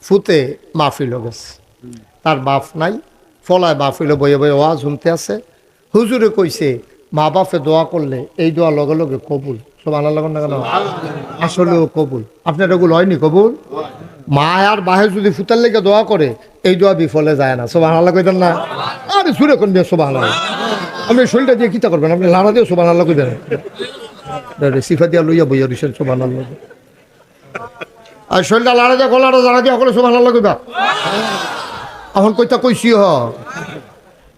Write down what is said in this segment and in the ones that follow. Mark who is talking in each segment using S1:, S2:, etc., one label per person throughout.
S1: ফুতে মাহফিল গেছে, তার বাপ নাই, ফলায় মাহফিল বয়ে বয়ে ওয়াজ শুনতে আছে। হুজুরে কইছে মা বাপে দোয়া করলে এই দোয়া লগে লগে কবুল। সুবহানাল্লাহ না কেন? আসলেও কবুল। আপনার এগুলো হয়নি কবুল? মা আর বাহে যদি ফুতার লেগে দোয়া করে এই দোয়া বিফলে যায় না। সুবহানাল্লাহ কইতেন না? আরে সুরে কোন দিয়ে সুবহানাল্লাহ। আপনি শরীরটা দিয়ে কিতা করবেন? আপনি লাড়া দিয়ে সুবহানাল্লাহ কইবেন। সিফা দিয়া লইয়া বইয়া দিছেন সুবহানাল্লাহ। আর শরীরটা লাড়া দিয়ে গলাটা জানা দিয়ে সকলে সুবহানাল্লাহ কইবা। এখন কইতা কইছি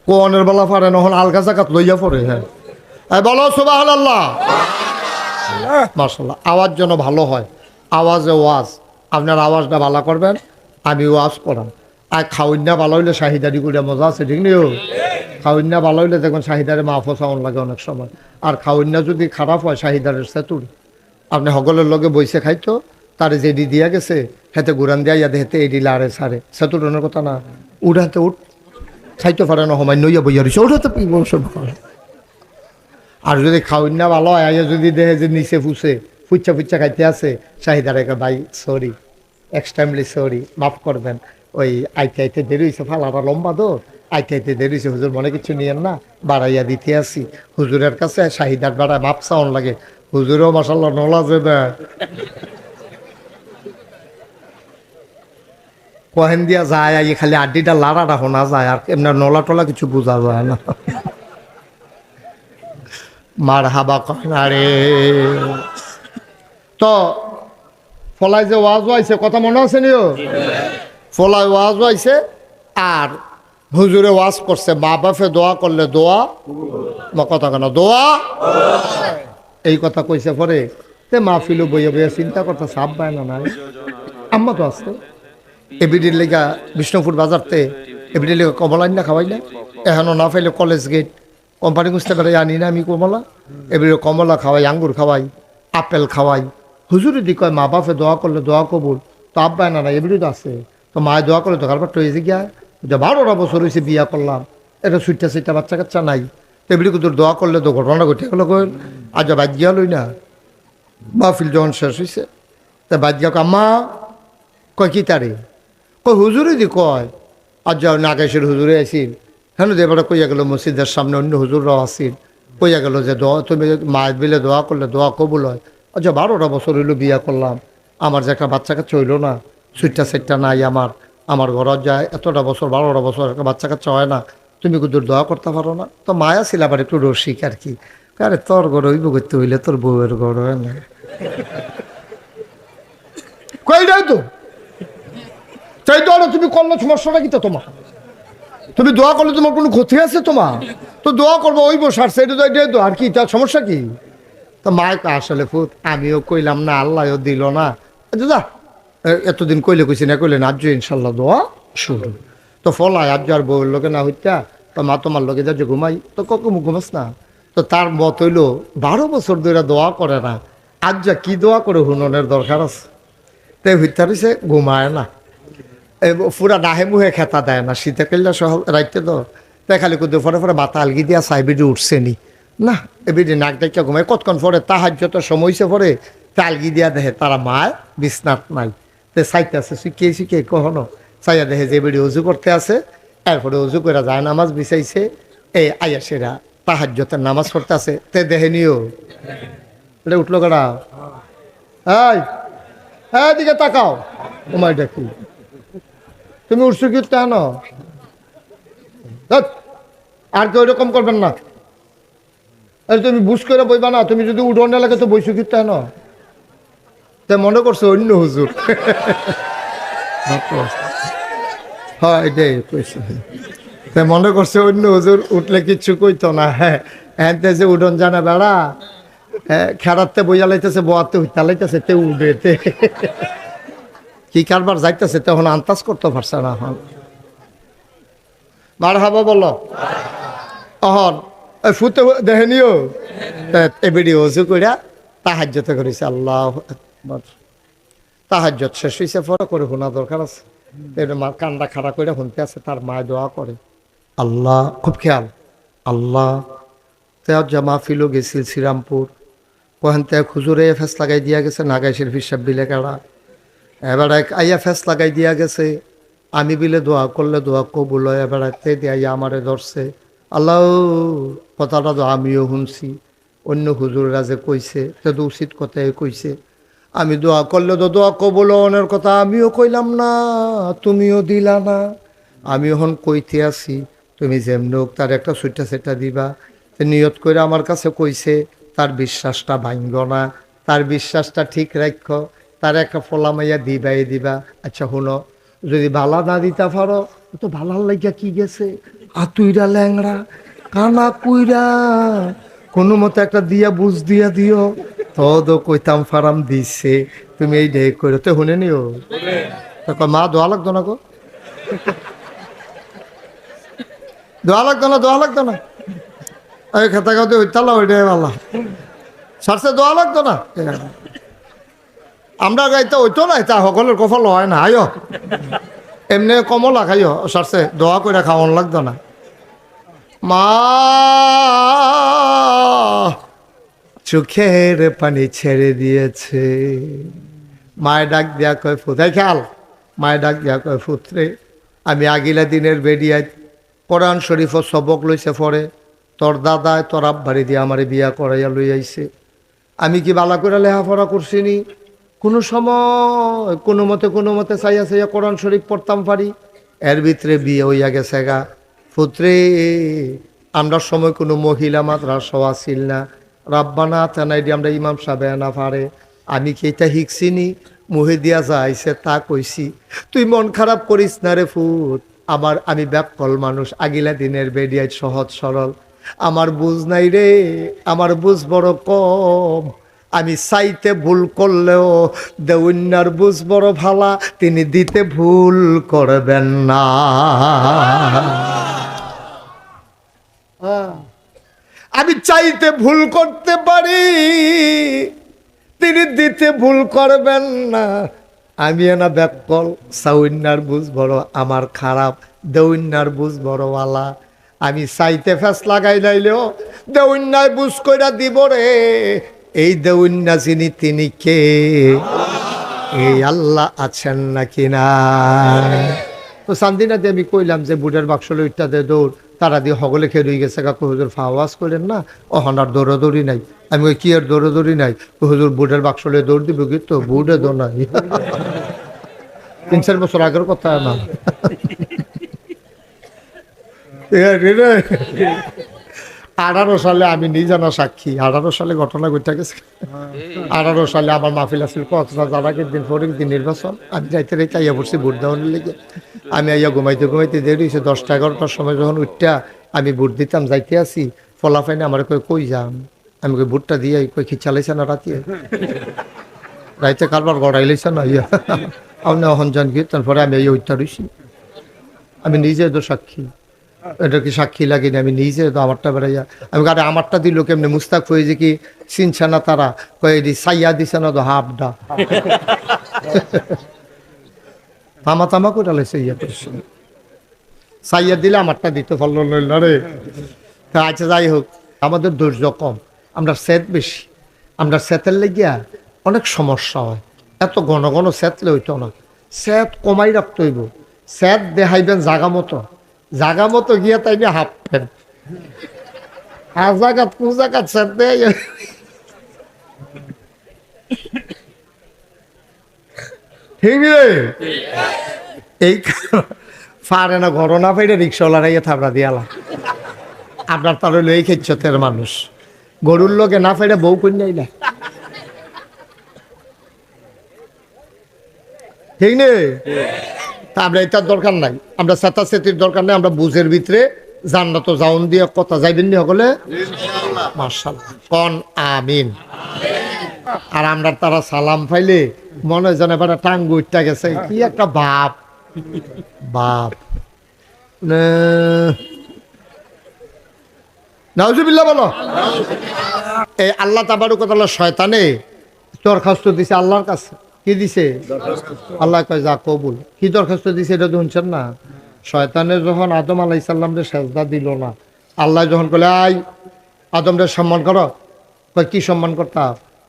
S1: কোনের বেলা পারে নহন আলগা জাকাত লইয়া পড়ে। হ্যাঁ বলো সুবহানাল্লাহ। মাশাআল্লাহ। আওয়াজ যেন ভালো হয়, আওয়াজে ওয়াজ। আপনার আওয়াজটা ভালো করবেন, আমি ওয়াজ করাম। আর খাওয়াইনা ভালো হইলে শাহিদারি করে মজা আছে, ঠিক নেই? খাওয়াইনা ভালো হইলে দেখবেন শাহিদারে মাফও চাউন লাগে অনেক সময়। আর খাওয়াইনা যদি খারাপ হয় শাহিদারের সেতুর আপনি সকলের লগে বইসে খাইতো, তারে যেডি দিয়া গেছে হেতে গুরান দিয়া ইয়াদে হেতে এডি লারে সারে সেতুটনের কথা না। উঠাতে উঠ খাইতে পারে না সময় নইয়া বইয়া রয়েছে, ওঠাতে পিব সব। আর যদি খাওয়াইনা ভালো হয় আইয়া যদি দেখে যে নিচে ফুসে ফুচ্চা ফুচ্চা খাইতে আছে, শাহিদার একা ভাই সরি, এক্সট্রিমলি সরি, মাফ করবেন, ওই আইতে আইতে দেরি হয়েছে, ফালাটা লম্বা তো, আইতে আইতে দেরি হয়েছে, হুজুর মনে কিছু নিয়েন না, বাড়াইয়া দিতে আসি। হুজুরের কাছে শাহিদার বাড়ায় মাপ চাউন লাগে। হুজুরেও মাশাআল্লাহ নলা যাবে কহেন দিয়া যায়, আই খালি আড্ডিটা লাড়াটা শোনা যায়, আর এমনি নলা টলা কিছু বোঝা যায় না। মার হাবা কনারে তো ফলাই যে ওয়াজ আইছে কথা মনে আছে নিও? ফলাই ওয়াজ আইছে আর হুজুরে ওয়াজ করছে মা বাপে দোয়া করলে দোয়া কথা কেন দোয়া এই কথা কইছে পরে তে মাহফিলও বইয়া বইয়া চিন্তা করতে সাপ পায় না। নাই আম্মা তো আছে এবিডির লেগা বিষ্ণুপুর বাজারতে এবিডির লেগা কমলা না খাওয়াই না, এখনো না পাইলে কলেজ গেট কোম্পানি বুঝতে পারে আনি না আমি কমলা, এবারে কমলা খাওয়াই, আঙ্গুর খাওয়াই, আপেল খাওয়াই। হুজুরে দি কয় মা বাপে দোয়া করলে দোয়া কবুল, তো আব্বায় না এবারে তো আছে, তো মায়ে দোয়া করলে তো কারবার হয়েছে গিয়া যে 12টা বছর হয়েছে বিয়া করলাম, এটা সুইটটা সুইটটা বাচ্চা কাচ্চা নাই, তো এবারে তোর দোয়া করলে তো ঘটনা ঘটে গেলো। কই আজ বাদ গিয়া লই না মাহফিল যখন শেষ হয়েছে তা বাদ গিয়া আম্মা কয় কি তারে কয় হুজুরে দি কয় আজ যাও নাগেশের হুজুরে আসিল, হ্যাঁ এবারে কইয়া গেল মসজিদের সামনে অন্য হুজুররাও আসিল, কইয়া গেল যে দোয়া তুমি মায়ের বিলে দোয়া করলে দোয়া কবুল হয়। আচ্ছা 12টা বছর হইলো বিয়া করলাম, আমার যে একটা বাচ্চা কাচ্চা হইলো না, সুইটটা সেটটা নাই আমার ঘর যায় এতটা বছর 12টা বছর একটা বাচ্চা কাচ্চা হয় না, তুমি কিন্তু দোয়া করতে পারো না। তো মায়া ছিল আবার একটু রসিক আর কি, আরে তোর ঘর হইব করতে হইলে তোর বউয়ের ঘর হয় না কইটাই তো চাই তো। তুমি করলো সমস্যাটা কি তো তোমার? তুমি দোয়া করলে তোমার কোনো ক্ষতি আছে তোমার? তো দোয়া করবো ওই বসার সেটা তো আর কি, তার সমস্যা কি? তো মায়কে আসলে ফুট আমিও কইলাম না, আল্লাহও দিল না, যা এতদিন কইলে কইছি না কইলে না, আজ ইনশাল্লাহ দোয়া শুরু। তো ফলায় আজ আর বউর লোকে না হইতা, তো মা তোমার লোকে যা যে ঘুমাই, তো কখন ঘুমাস না? তো তার মত হইল 12 বছর ধরে দোয়া করে না, আজ যা কি দোয়া করে হুননের দরকার আছে। তাই হইতা রয়েছে ঘুমায় না, পুরা নাহে মুহে খেতা দেয় না, শীতে কেল্লা সহ রাইতে তো তাই খালি কুদে ফরে ফরে মাথা আলগি দিয়া সাইবিডি উঠছে নি না, এবিডি নাক ডাইকা ঘুমায়। কতক্ষণ পরে তাহার যত সময় হয়েছে পরে তা আলগি দিয়া দেখে তারা মায় বিছনাথ নাই, তো চাইতে আছে শিখিয়ে কখনো চাইয়া দেখে যে এবিডি উজু করতে আছে, এরপরে উজু করে যায় নামাজ বিছাইছে, এই আয়াসেরা তাহার যতের নামাজ পড়তে আছে, তে দেখে নিও এটা উঠলো কারা এই দিকে তাকাও তোমায় দেখি তুমি উঠছো কি কেন? আর কেউ এরকম করবেন না, তুমি বুঝ করে বইবা না, তুমি যদি উঠোন এলাকা তো বইছো কি কেন? তাই মনে করছো অন্য হুজুর হ্যাঁ এটাই কইছে, তাই মনে করছে অন্য হুজুর উঠলে কিচ্ছু কইতো না। হ্যাঁ হ্যাঁ যে উঠোন জানা বেড়া খেরাতে বইয়া লাইতেছে, বোয়াতে হইতা লাইতেছে, তে উঠেতে কি কারবার যাইতেছে তখন আন্দাজ করতে পারছে না। এখন মার হাবা বলো অহন ফুতে দেখে নিও এবিডি অজু কইরা তাহাজ্জুদে করেছে। আল্লাহ তাহাজ্জুদ শেষ হইছে পরে করে শোনা দরকার আছে, মার কান্ডা খাড়া করে শুনতে আছে, তার মায় দোয়া করে আল্লাহ খুব খেয়াল আল্লাহ তেও জামা ফিলো গেছিল শ্রীরামপুর, ওখান থেকে খুজুরে ফেস লাগাই দিয়া গেছে নাগাইশের হিসাব বিলে কাড়া, এবার এক আইয়া ফেস লাগাই দিয়া গেছে, আমি বিলে দোয়া করলে দোয়া কবুল হয়। এবার একতে দিয়ে আইয়া আমারে ধরছে। আল্লাহ, কথাটা তো আমিও শুনছি, অন্য হুজুররা যে কইছে সে তো উচিত কথাই কইছে। আমি দোয়া করলে তো দোয়া কবুল হওয়ার কথা আমিও কইলাম না, তুমিও দিলা না। আমি এখন কইতে আছি, তুমি যেমনি হোক তার একটা সুইটা সেটা দিবা। নিয়ত করে আমার কাছে কইছে তার বিশ্বাসটা ভাঙব না, তার বিশ্বাসটা ঠিক রাখ, তার একটা ফলা মাইয়া দিবাই দিবা। আচ্ছা শুনো, যদি ভালা না দিতে পারো তো ভালার লাগিয়া কি গেছে, আতুইরা ল্যাংড়া কানা কুইরা কোনো মতো একটা দিয়া বুঝ দিয়া দিও। তো কইতাম ফারাম দিছে, তুমি এই ডে করে তো শুনে নিও। মা দোয়া লাগতো না গো, দোয়া লাগতো না, দোয়া লাগতো না। ওই খেতা খাতে হইতালা ওইটাই ভালো, সারছে দোয়া লাগতো না। আমরা গাইতে হইতো না, তা সকলের কফল হয় না। আয়ো এমনি কমলা খাইও, সারছে দোয়া করে খাওয়ান লাগতো না। মা চোখের পানি ছেড়ে দিয়েছে। মায়ের ডাক দিয়া কয় ফুতাই খেয়াল, মায়ের ডাক দিয়া কয় ফুতরে, আমি আগিলা দিনের বেরিয়ায় কোরআন শরীফ সবক লইছে পরে তোর দাদায় তোর আব্বারি দিয়ে আমারে বিয়া করাইয়া লই আইছে। আমি কি বালা করে লেখাপড়া করছি নি? কোনো সময় কোনো মতে চাইয়া চাইয়া কোরআন শরীফ পড়তাম পারি, এর ভিতরে বিয়ে হইয়া গেছে গা। পুত্রে, আমরা সময় কোনো মহিলা মাদ্রাসাও আসিল না, রাব্বানা তেনাই দিয়ে আমরা ইমাম সাহেব না পারে। আমি কি এটা শিখছিনি? মুহে দিয়া যাইছে তা কইছি। তুই মন খারাপ করিস না রে ফুট, আমি ব্যাকল মানুষ, আগিলা দিনের বেডিয়ায় সহজ সরল, আমার বুঝ নাই রে, আমার বুঝ বড় কম। আমি চাইতে ভুল করলেও দেউন্যার বুঝ বড় ভালা, তিনি দিতে ভুল করবেন না। আমি চাইতে ভুল করতে পারি, তিনি দিতে ভুল করবেন না। আমি না ব্যাকল, সাউন্যার বুঝ বড় আমার খারাপ, দেউন্যার বুঝ বড় ওয়ালা। আমি চাইতে ফেস লাগাই লাইলেও দেউন্যায় বুঝ কইরা দিব রে। এই দেউন্যা যিনি তিনি কে? এই আল্লাহ আছেন নাকি না? তো সান্দিনাতে আমি কইলাম যে বুটের বাক্স লইটা দে দৌড়, তারা দিয়ে হগলে খেয়ে রয়ে গেছে। কাকু হুজুর ফাওয়াজ করেন না, ওখান আর দৌড়াদৌড়ি নাই। আমি ওই কি আর দৌড়াদৌড়ি নাই? হুজুর বুটের বাক্স লয়ে দৌড় দিব কি? তো বুটে দৌড় নাই, 3-4 বছর আগের কথা না। 18 সালে আমি নিজে না সাক্ষী, 18 সালে ঘটনা ঘটে গেছে। 18 সালে আমার মাহফিল আসছিল কতটা যাবাকের দিন, পরের দিন নির্বাচন। আমি যাইতে রেখে আইয়া পড়ছি ভোট দেওয়ার লেগে। আমি আইয়া ঘুমাইতে দেরি হয়েছে। 10টা-11টার সময় যখন উঠটা আমি ভোট দিতাম যাইতে আসি, ফলাফাইনে আমার কই যাম? আমি কই ভোটটা দিয়ে কই কি চালাইছে না রাতে, রাইতে কারবার গড়াই লাইছে না ইয়া। আপনি অহন যান কি? তারপরে আমি এই উঠটা রইছি। আমি নিজে তো সাক্ষী, এটা কি সাক্ষী লাগেনি? আমি নিজে তো আমারটা বেড়াইয়া আমি গাড়ি আমারটা দিল কেমনি? মুস্তাক হয়ে যে কি চিনছে না তারা, কয়ে সাইয়া দিছে না তো হাফডা তামা করে লাইছে ইয়া করছে। সাইয়া দিলে আমারটা দিতে পারল না রে। আচ্ছা যাই হোক, আমাদের ধৈর্য কম, আমরা সেত বেশি। আমরা সেতের লেগিয়া অনেক সমস্যা হয়। এত ঘন ঘন সেতলে হইতো না, সেত কমাই রাখতে হইব। সেত দেখাইবেন জাগা মতো গিয়া তাই নিয়ে হাঁপবেন। জাগাত সেত দেয় ঠিক রে। এই পারে না ঘটনা পাইলে রিক্সাওয়ালা ইয়ে থাবড়া দিয়ালা। আপনার তার হইলো এই খেচ্ছতের মানুষ, গরুর লোকে না পাইলে বউ কন্যাই না, ঠিক নেই? তা আমরা এটার দরকার নাই, আমরা সেতা সেতির দরকার নেই। আমরা বুঝের ভিতরে জান্নাত জাউন দিয়ে কথা যাইবেন নি সকলে মাশাআল্লাহ কোন আমিন। আর আমরা তারা সালাম পাইলে মনে হয় যেন এবার টাঙ্গু উঠটা গেছে, কি একটা বাপ নাউজুবিল্লাহ বলো। এই আল্লাহ তাবারক ওয়া তাআলা শয়তানে দরখাস্ত দিছে আল্লাহর কাছে। কি দিছে? আল্লাহ কয় যা কবুল। কি দরখাস্ত দিছে এটা শুনছেন না? শয়তানের যখন আদম আলাইহিস সালামরে সেজদা দিল না, আল্লাহ যখন কইলে আই আদমরে সম্মান করো, কয় কি সম্মান করতা?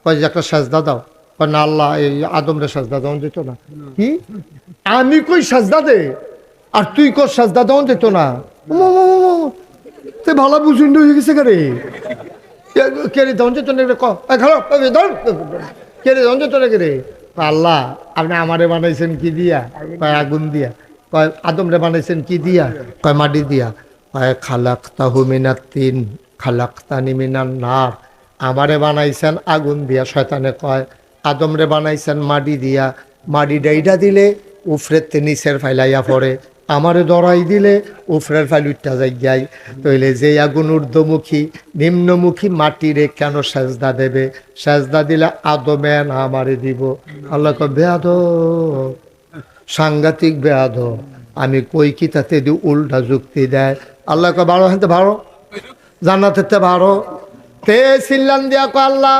S1: কয় যে একটা সেজদা দাও। না আল্লাহ এই আদমরে সাজদা দেওয়া যেত না। কি আমি কই সাজদা দে আর তুই কর সাজদা দেওয়া যেত না? ভালো বুঝুন হয়ে গেছে কে রে? কে রে দেওয়া যেত না? কে রে দেওয়া যেত না? কে রে? আল্লাহ আপনি আমারে বানাইছেন কি দিয়া? কয় আগুন দিয়া। কয় আদমরে বানাইছেন কি দিয়া? কয় মাটি দিয়া। কয় খালাকতাহু মিনাত তিন খালাকতানি মিনান নার। আমারে বানাইছেন আগুন দিয়া। শয়তানে কয় আদমরে বানাইছেন মাটি দিয়া, মাটি ডাইডা দিলে উফরের নিচের ফাইলাইয়া পড়ে, আমারে দরাই দিলে উফরের ফাইল উঠটা যাই। তইলে যে আগুন ঊর্ধ্বমুখী নিম্নমুখী মাটিরে কেন সেজদা দেবে? সেজদা দিলে আদমে না আমারে দিব। আল্লাহ কয় বেয়াদ, সাংঘাতিক বেয়াদ। আমি কই কি তাতে দি উল্টা যুক্তি দেয়। আল্লাহ কয় ভালো হাতে ভালো জান্নাতে ভালো তে চিল্লান দিয়া কয় আল্লাহ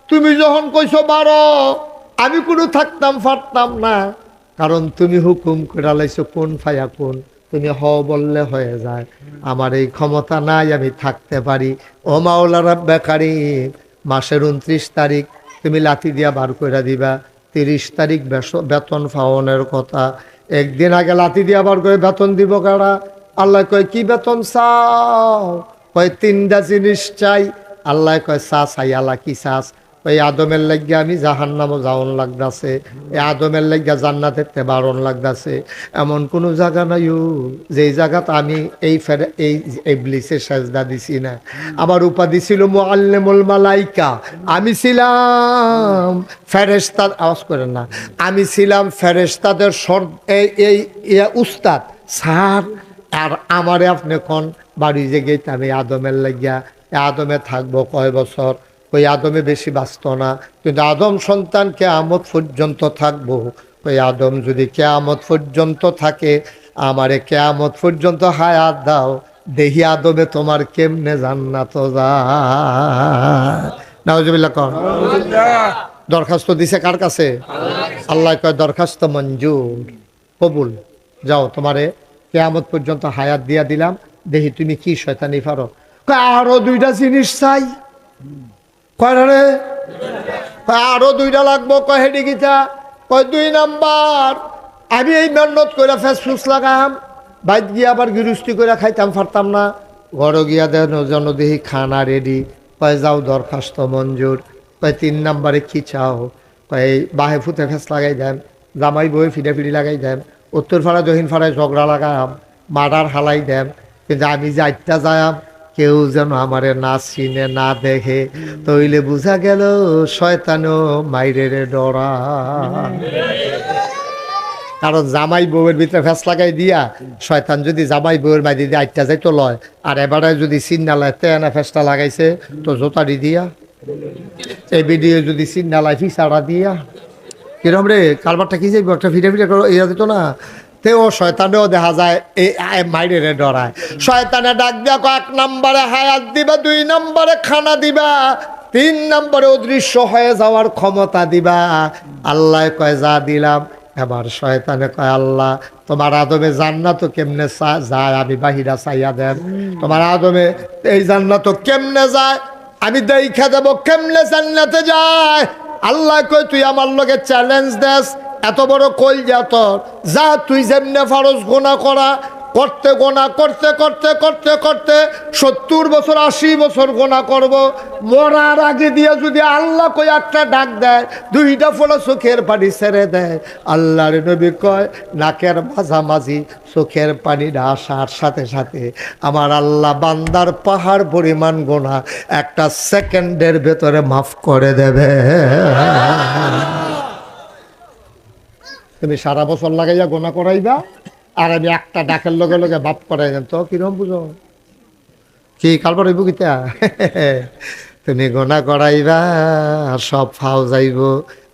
S1: তুমি যখন কইছো বারো আমি কোনো থাকতাম পারতাম না, কারণ তুমি হুকুম করে লাইছো কোন ফায়া কোন, তুমি হ বললে হয়ে যায়। আমার এই ক্ষমতা নাই আমি থাকতে পারি। ও মাওলা রাব্বে কারীম, মাসের 29 তারিখ তুমি লাথি দিয়া বার করে দিবা, 30 তারিখ বেতন পাওনের কথা, একদিন আগে লাথি দিয়া বার করে বেতন দিব কারা? আল্লাহ কয় কি বেতন চাও? কয় 3টা জিনিস চাই। আল্লাহ কয় চা চাই। আল্লাহ কি চাস? ওই আদমের লাগিয়া আমি জাহান্নামও যাওন লাগতেছে, এই আদমের লাগিয়া জান্নাতের তে বারণ লাগতেছে। এমন কোনো জায়গা নাই যেই জায়গাত আমি এই ইবলিসের সাজদা দিছি না। আমার উপাধি ছিল মুআল্লিমুল মালাইকা। আমি ছিলাম ফেরেশতা, আওয়াজ করেন না, আমি ছিলাম ফেরেশতাদের উস্তাদ স্যার। আর আমারে আপনি কোন বাড়ি যে গেতাম এই আদমের লাগিয়া। আদমে থাকবো কয় বছর? ওই আদমে বেশি বাঁচত না, কিন্তু আদম সন্তান কিয়ামত পর্যন্ত থাকবো। ওই আদম যদি কিয়ামত পর্যন্ত থাকে, আমারে কিয়ামত পর্যন্ত হায়াত দাও, দেহি আদমে তোমার কেমনে জান্নাত যায়। নাউজুবিল্লাহ কর। দরখাস্ত দিছে কার কাছে? আল্লাহ কয় দরখাস্ত মঞ্জুর, কবুল। যাও তোমারে কিয়ামত পর্যন্ত হায়াত দিয়া দিলাম, দেখি তুমি কি শয়তানি পারো। আরো 2টা জিনিস চাই। কয়রে? আরো 2টা লাগবো। কয় হেডি গীতা? কয় 2 নাম্বার আমি এই মেহনত করে ফেসফুস লাগাম, বাইক গিয়ে আবার গৃহস্থী করে খাইতাম পারতাম না। ঘর গিয়া দেন জন দেহি খানা রেডি। কয় যাও দরখাস্ত মঞ্জুর। কয় 3 নাম্বারে কি চাও? কয় বাহে ফুতে ফেস লাগাই দেন, জামাই বই ফিডে ফিডি লাগাই দেন, উত্তর ফাড়ায় দক্ষিণ ফাড়ায় ঝগড়া লাগাম, মার্ডার হালাই দেন, কিন্তু আমি যে 8টা যায়াম কেউ যেন আমারে না চিনে না দেখে। তইলে বুঝা গেল শয়তানও মাইরের ডরা। কারণ জামাই বউয়ের ভিতরে ফেস লাগাই দিয়া শয়তান যদি জামাই বউয়ের মাই দিয়ে 8টা যাইতো লয়, আর এবারে যদি চিন্নালায় তেনা ফেসটা লাগাইছে তো জোতারি দিয়া, এই ভিডিও যদি চিন্নালায় ফিসাড়া দিয়া, কিরম রে কারবারটা কি যাইব একটা ফিরে ফিরে ইয়া দিত না। তেও শয়তানেও দেখা যায় এই মাইরে ডরায়। শয়তানে ডাক দিয়া 1 নম্বরে হায়াত দিবা, 2 নম্বরে খানা দিবা, 3 নম্বরে অদৃশ্য হয়ে যাওয়ার ক্ষমতা দিবা। আল্লাহ কয় যা দিলাম। এবার শয়তানে কয় আল্লাহ তোমার আদমে জান্নাত কেমনে যায় আমি বাহিরা চাইয়া দেন। তোমার আদমে এই জান্নাত কেমনে যায় আমি দেখা দেব কেমনে জান্নাতে যায়। আল্লাহ কয় তুই আমার লগে চ্যালেঞ্জ দেস, এত বড় কলজা তোর, যা তুই যেমনে ফারজ গোনা করা করতে গোনা করতে করতে করতে করতে 70 বছর 80 বছর গোনা করব, মরার আগে দিয়ে যদি আল্লাহ কই একটা ডাক দেয় 2টা ফোঁটা চোখের পানি ছেড়ে দেয়, আল্লাহর নবী কয় নাকের মাঝামাঝি চোখের পানিটা আসার সাথে সাথে আমার আল্লাহ বান্দার পাহাড় পরিমাণ গোনা 1 সেকেন্ডের ভেতরে মাফ করে দেবে। তুমি সারা বছর লাগাইয়া গোনা করাইবা, আর আমি একটা ডাকের লগে লগে বাপ করাই দেন। তো কিরম বুঝো কি কালবার হইব কিতা? তুমি গোনা করাইবা সব ফাও যাইব,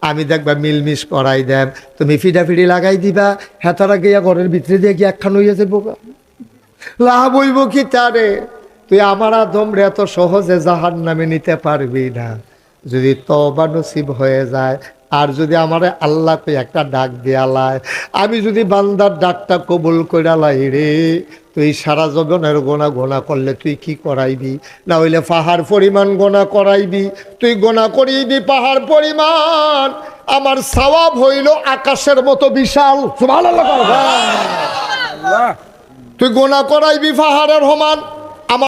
S1: আমি দেখবা মিলমিশ করাই দেব, তুমি ফিডাফিডি লাগাই দিবা, হেতারা গিয়া ঘরের ভিতরে দিয়ে কি একখান হইয়া যাইব, লাভ হইব কি তারে? তুই আমার আদম রে এত সহজে জাহান্নামে নিতে পারবি না। যদি তওবা নসিব হয়ে যায় আর যদি আমারে আল্লাহ কই একটা ডাক দেয়ালায়, আমি যদি বান্দার ডাকটা কবুল কইরালাই রে, তুই সারা জীবনের গোনা গোনা করলে তুই কি করাইবি? না হইলে পাহাড় পরিমাণ গোনা করাইবি। তুই গোনা করিবি পাহাড় পরিমাণ, আমার সওয়াব হইল আকাশের মতো বিশাল। সুবহানাল্লাহ। তুই গোনা করাইবি পাহাড়ের সমান,